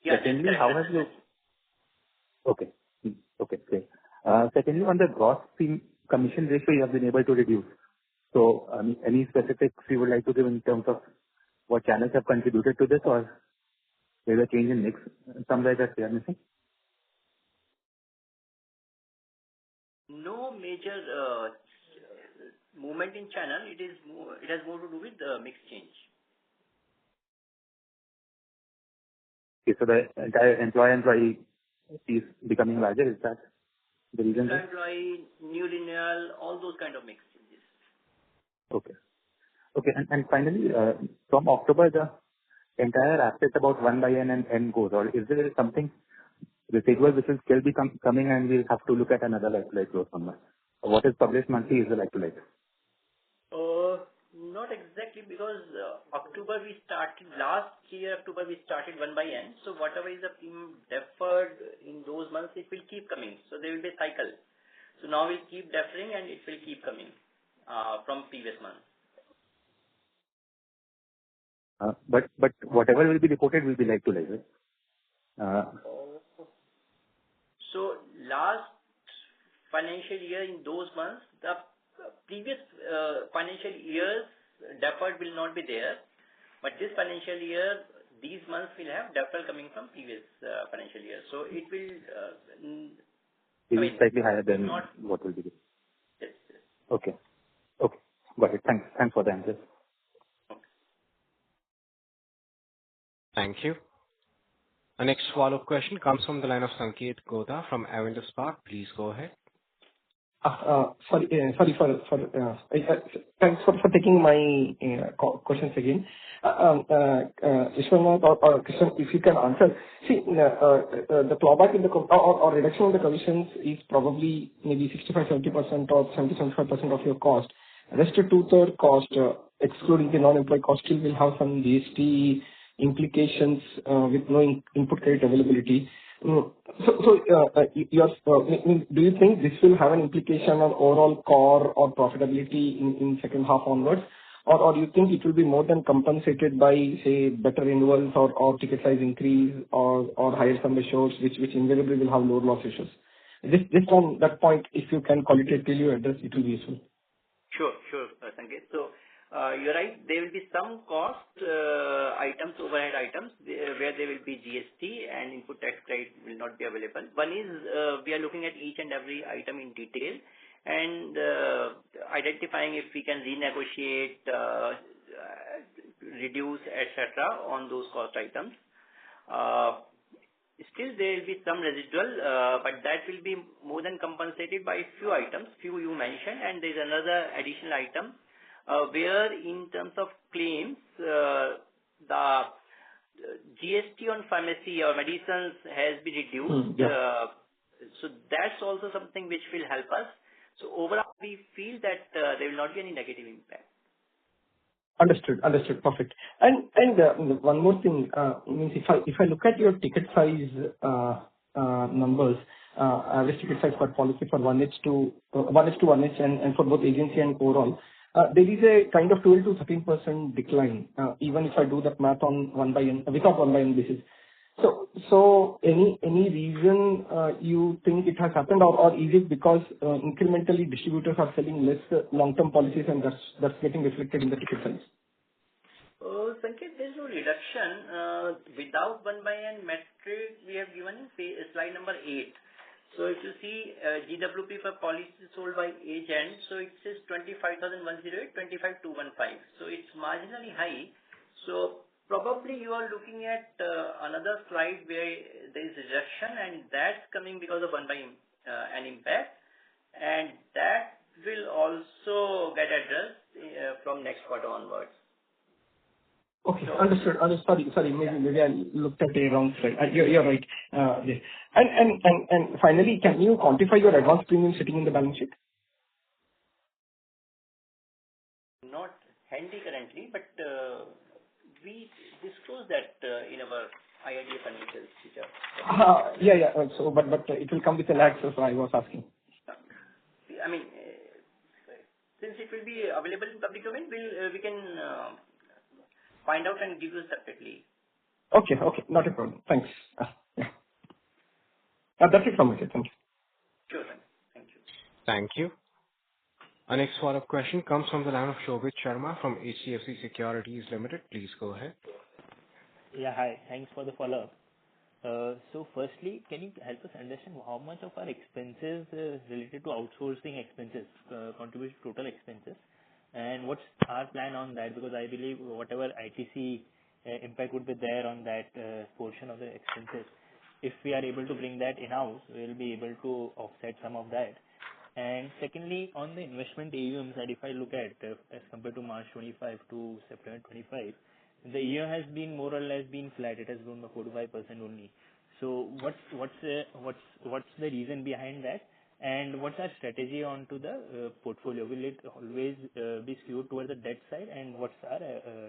S7: Secondly, how has you... Okay, great. Secondly, on the gross commission ratio you have been able to reduce. So, any specifics you would like to give in terms of what channels have contributed to this, or there's a change in mix somewhere that we are missing?
S4: No major movement in channel. It has more to do with the mix change.
S7: Okay, so the entire employer-employee is becoming larger. Is that the reason?
S4: Employee, new renewal, all those kind of mix changes.
S7: Okay, and finally, from October, the entire asset about 1/n and n goes, or is there something residual which will still be coming and we'll have to look at another like-to-like growth number? What is published monthly is the like-to-like?
S4: Not exactly, because last year October we started 1/n. So whatever is the premium deferred in those months, it will keep coming. So there will be a cycle. So now we'll keep deferring and it will keep coming from previous months.
S7: But whatever will be reported will be like-to-like, right?
S4: So last financial year in those months, the previous financial years deferred will not be there, but this financial year, these months will have deferred coming from previous financial year. So it will
S7: be slightly higher than what will be there.
S4: Yes.
S7: Okay, got it. Thanks for the answers.
S1: Thank you. Our next follow-up question comes from the line of Sanket Godha from Avendus Spark. Please go ahead.
S10: Sorry thanks for taking my questions again. Ishwanath or Krishnan, if you can answer. See, the clawback in the or reduction in the commissions is probably maybe 65-70% or 70-75% of your cost. Rest of 2/3 cost, excluding the non-employee cost, still will have some GST implications with no input credit availability. Do you think this will have an implication on overall core or profitability in second half onwards? Or do you think it will be more than compensated by, say, better renewals or ticket size increase or higher sum assureds, which invariably will have lower loss ratios? Just on that point, if you can qualitatively address, it will be useful.
S4: Sure, Sanket. So, you're right. There will be some cost items, overhead items, where there will be GST and input tax credit will not be available. One is we are looking at each and every item in detail and identifying if we can renegotiate, reduce, etc. on those cost items. Still there will be some residual, but that will be more than compensated by few items, few you mentioned, and there's another additional item, where in terms of claims, the GST on pharmacy or medicines has been reduced. So that's also something which will help us. So overall, we feel that there will not be any negative impact.
S10: Understood. Perfect. And one more thing, means if I look at your ticket size numbers, average ticket size per policy for 1H to 1H and for both agency and overall, there is a kind of 12 to 13% decline, even if I do that math on 1/n without 1/n basis. So any reason you think it has happened, or is it because incrementally distributors are selling less long-term policies and that's getting reflected in the ticket size?
S4: Sanket, there's no reduction. Without 1/n metric, we have given in slide number 8. So if you see GWP per policy sold by agent, so it says 25,108, 25,215. So it's marginally high. So probably you are looking at another slide where there is reduction, and that's coming because of 1/n impact, and that will also get addressed from next quarter onwards.
S10: Okay, understood. Sorry, maybe I looked at a wrong slide. You're right. Yes. And finally, can you quantify your advance premium sitting in the balance sheet?
S4: Not handy currently, but we disclose that in our IRDA financials, which are.
S10: Yeah. So, but it will come with a lag, so I was asking.
S4: I mean, since it will be available in public domain, we can find out and give you separately.
S10: Okay, not a problem. Thanks. Yeah. That's it from my side. Thank you.
S4: Sure, thank you.
S1: Thank you. Our next follow-up question comes from the line of Shobhit Sharma from HDFC Securities Limited. Please go ahead.
S9: Yeah, hi. Thanks for the follow-up. So firstly, can you help us understand how much of our expenses related to outsourcing expenses contribute to total expenses? And what's our plan on that? Because I believe whatever ITC impact would be there on that portion of the expenses, if we are able to bring that in-house, we'll be able to offset some of that. And secondly, on the investment AUM side, if I look at as compared to March 25 to September 25, the year has been more or less been flat. It has grown by 4 to 5% only. So what's the reason behind that? And what's our strategy onto the portfolio? Will it always be skewed towards the debt side? And what's our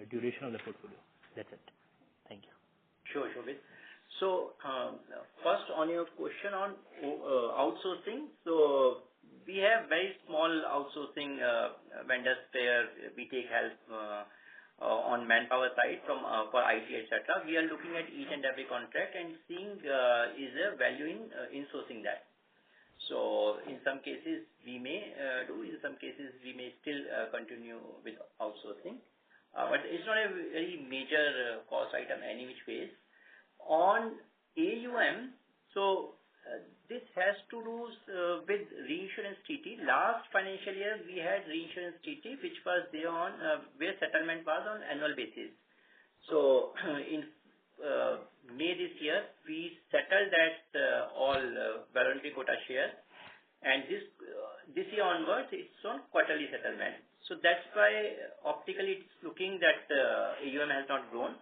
S9: duration of the portfolio? That's it. Thank you.
S4: Sure, Shobhit. So first on your question on outsourcing. So we have very small outsourcing vendors where we take help on manpower side from for IT, etc. We are looking at each and every contract and seeing is there value in sourcing that. So in some cases we may do, in some cases we may still continue with outsourcing. But it's not a very major cost item any which ways. On AUM, so this has to do with reinsurance treaty. Last financial year we had reinsurance treaty which was there on where settlement was on annual basis. So in May this year, we settled that all voluntary quota share, and this year onwards, it's on quarterly settlement. So that's why optically it's looking that AUM has not grown.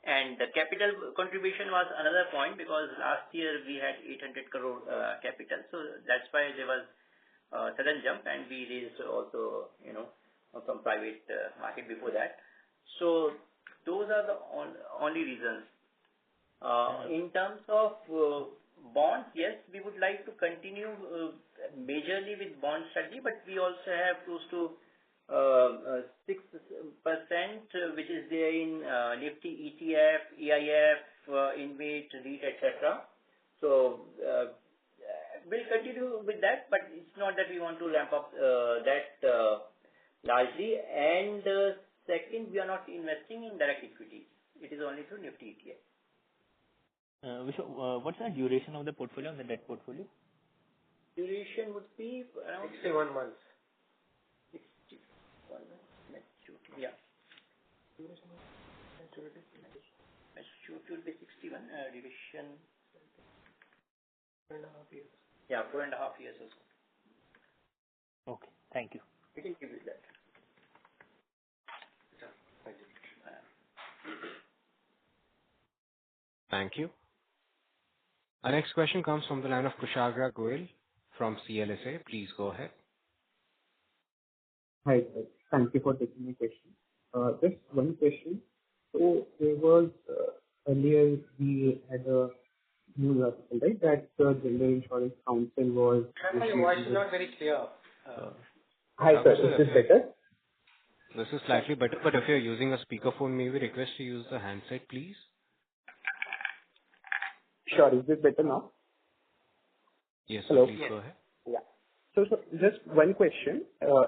S4: And the capital contribution was another point because last year we had 800 crore capital. So that's why there was a sudden jump, and we raised also, from private market before that. So those are the only reasons. In terms of bonds, yes, we would like to continue majorly with bond strategy, but we also have close to 6% which is there in Nifty ETF, EIF, InvIT, REIT, etc. So we'll continue with that, but it's not that we want to ramp up that largely. And second, we are not investing in direct equity. It is only through Nifty ETF.
S9: What's the duration of the portfolio, the debt portfolio?
S4: Duration would be around
S3: 61 months.
S4: 61 months. Yeah. Q2 will be 61, duration 4.5 years. Yeah, 4.5 years or so.
S9: Okay. Thank you.
S4: We can give you that.
S1: Thank you. Our next question comes from the line of Kushagra Goel from CLSA. Please go ahead.
S14: Hi, sir. Thank you for taking my question. Just one question. So there was earlier we had a news article, right, that the General Insurance Council was.
S3: Your voice is not very clear.
S14: Hi, sir. Is this better?
S1: This is slightly better, but if you're using a speakerphone, may we request to use the handset, please?
S14: Sure. Is this better now?
S1: Yes,
S14: Hello?
S1: please go ahead.
S14: Yeah. So just one question.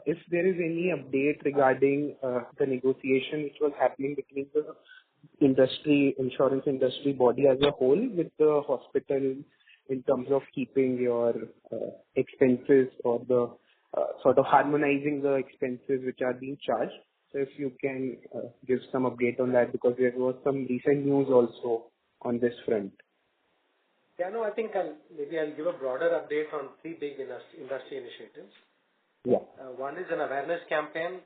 S14: If there is any update regarding the negotiation which was happening between the insurance industry body as a whole with the hospital in terms of keeping your expenses or the sort of harmonizing the expenses which are being charged. So if you can give some update on that, because there was some recent news also on this front.
S3: Yeah, no, I think I'll give a broader update on three big industry initiatives.
S14: Yeah.
S3: One is an awareness campaign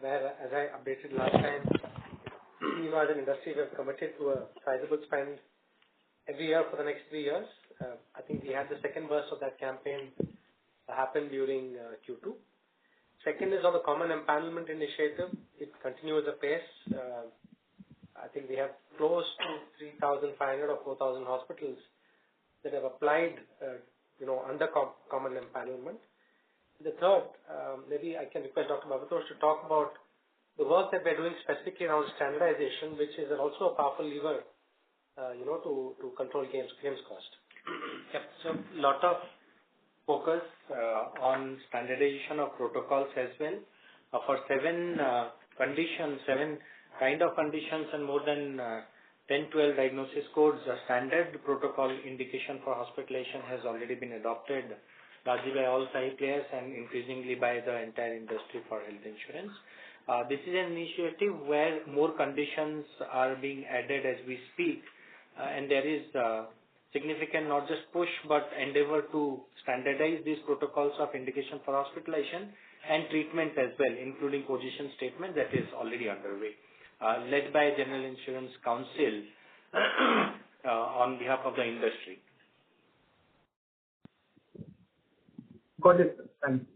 S3: where, as I updated last time, as an industry, we have committed to a sizable spend every year for the next 3 years. I think we had the second burst of that campaign happen during Q2. Second is on the common empanelment initiative. It continues apace. I think we have close to 3,500 or 4,000 hospitals that have applied, under common empanelment. The third, maybe I can request Dr. Bhabatosh to talk about the work that we're doing specifically around standardization, which is also a powerful lever, to control claims cost.
S15: Yep. So a lot of focus on standardization of protocols as well. For seven kind of conditions and more than 10-12 diagnosis codes, a standard protocol indication for hospitalization has already been adopted largely by all five players and increasingly by the entire industry for health insurance. This is an initiative where more conditions are being added as we speak, and there is significant not just push but endeavor to standardize these protocols of indication for hospitalization and treatment as well, including position statement that is already underway, led by General Insurance Council on behalf of the industry.
S14: Got it. Thank you.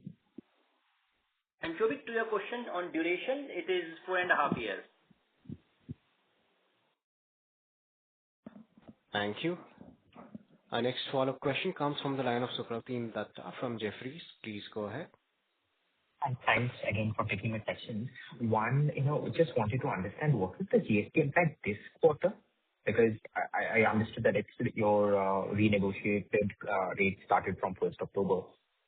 S4: And Shobik, to your question on duration, it is 4.5 years.
S1: Thank you. Our next follow-up question comes from the line of Supratim Datta from Jefferies. Please go ahead.
S5: And thanks again for taking my question. One, just wanted to understand what is the GST impact this quarter? Because I understood that your renegotiated rate started from 1st October.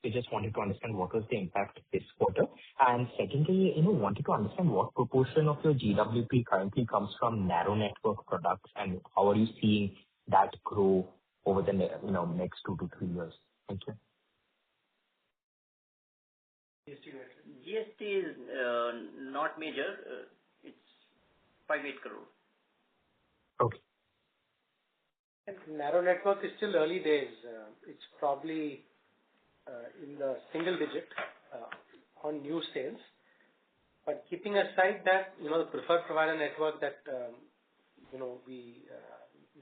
S5: So just wanted to understand what was the impact this quarter. And secondly, wanted to understand what proportion of your GWP currently comes from narrow network products and how are you seeing that grow over the next 2 to 3 years? Thank you.
S4: GST is not major. It's 5-8 crore.
S5: Okay.
S3: And narrow network is still early days. It's probably in the single digit on new sales. But keeping aside that, the preferred provider network that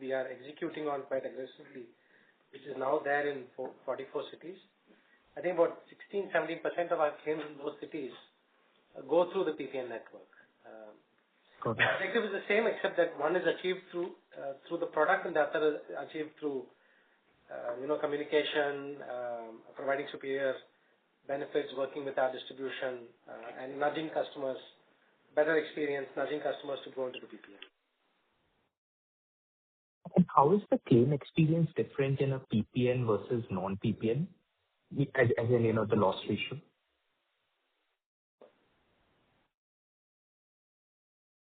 S3: we are executing on quite aggressively, which is now there in 44 cities. I think about 16-17% of our claims in those cities go through the PPN network. The objective is the same, except that one is achieved through the product and the other is achieved through communication, providing superior benefits, working with our distribution, and nudging customers, better experience, nudging customers to go into the PPN.
S5: And how is the claim experience different in a PPN versus non-PPN? As in, the loss ratio?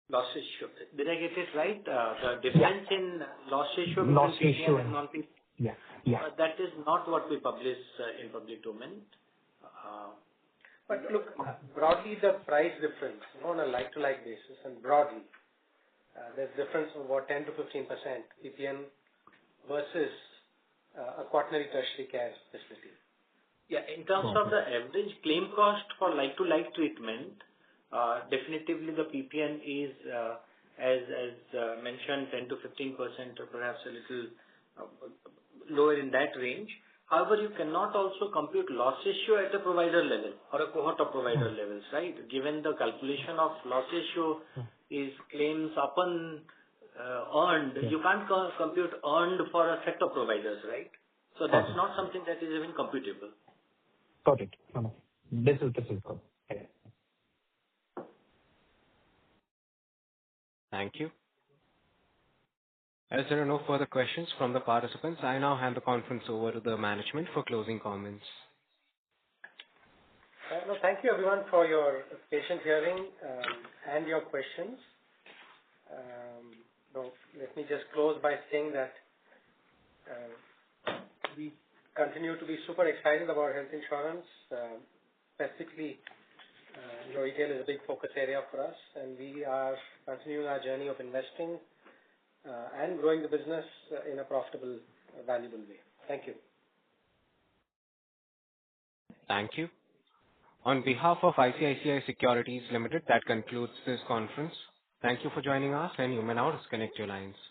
S15: Loss ratio. Did I get it right? The difference in loss ratio between PPN and non-PPN?
S5: Yeah.
S15: That is not what we publish in public domain.
S3: But look, broadly the price difference on a like-to-like basis and broadly, there's difference of about 10 to 15% PPN versus a quaternary tertiary care facility.
S6: Yeah, in terms of the average claim cost for like-to-like treatment, definitively the PPN is, as mentioned, 10 to 15% or perhaps a little lower in that range. However, you cannot also compute loss ratio at a provider level or a cohort of provider levels, right? Given the calculation of loss ratio is claims upon earned, you can't compute earned for a set of providers, right? So that's not something that is even computable.
S5: Got it. No. This is good. Okay.
S1: Thank you. As there are no further questions from the participants, I now hand the conference over to the management for closing comments.
S3: No, thank you everyone for your patient hearing and your questions. Let me just close by saying that we continue to be super excited about health insurance. Specifically, retail is a big focus area for us, and we are continuing our journey of investing and growing the business in a profitable, valuable way. Thank you.
S1: Thank you. On behalf of ICICI Securities Limited, that concludes this conference. Thank you for joining us, and you may now disconnect your lines.